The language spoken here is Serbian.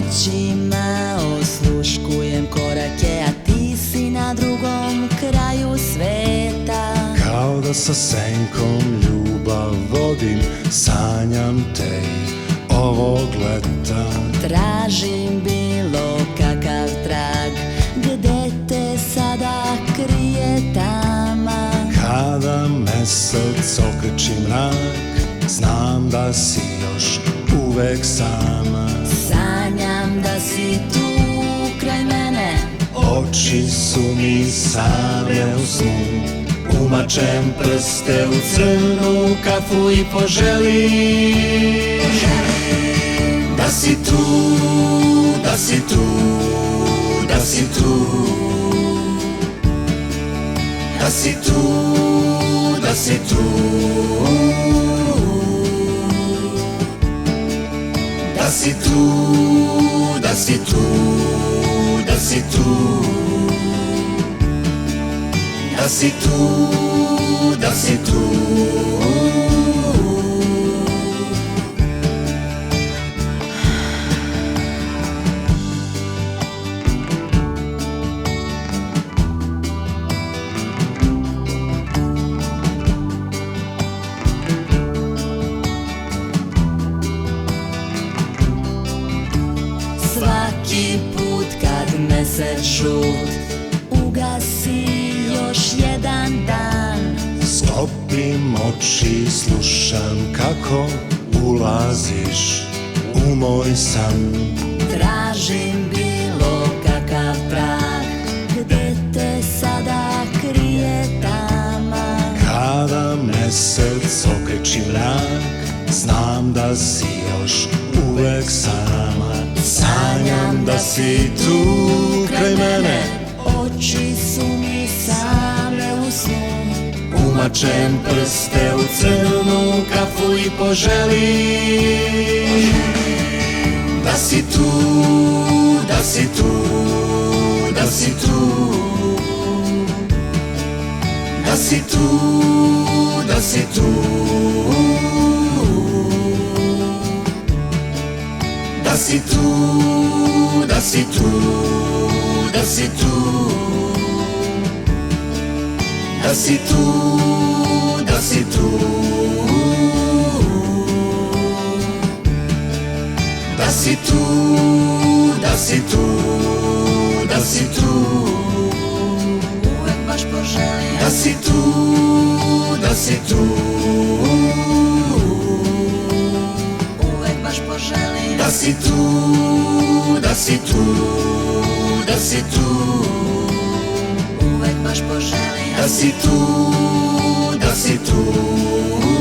noćima osluškujem korake, a ti si na drugom kraju sveta. Kao da sa senkom ljubav vodim, sanjam te ovog leta. Tražim bilo kakav trag, gde te sada krije tama. Kada mesec okreći mrak, znam da si još uvek sama. Sanjam da si tu kraj mene, Oči su mi same u snu, umačem prste u crnu kafu i poželim da si tu, da si tu, da si tu, da si tu, da si tu, da si tu, da si tu, da si tu, da si tu, da si tu. svaki put kad mesec žut ugasi još jedan dan. Sklopim oči, slušam kako ulaziš u moj san. Tražim bilo kakav trag, gde te sada krije tama. Kada mesec okreći mrak, znam da si još uvek sama. Sanjam da si tu kraj mene, Oči su mi same u snu, umačem prste u crnu kafu i poželim da si tu, da si tu, da si tu, da si tu, da si tu, da si tu, da si tu, da si tu, da si tu, da si tu, da si tu, da si tu, da si tu, uvek baš poželim da si tu, da si tu, uvek baš poželim da si tu, da si tu, da si tu, uvek baš poželim da si tu, da si tu.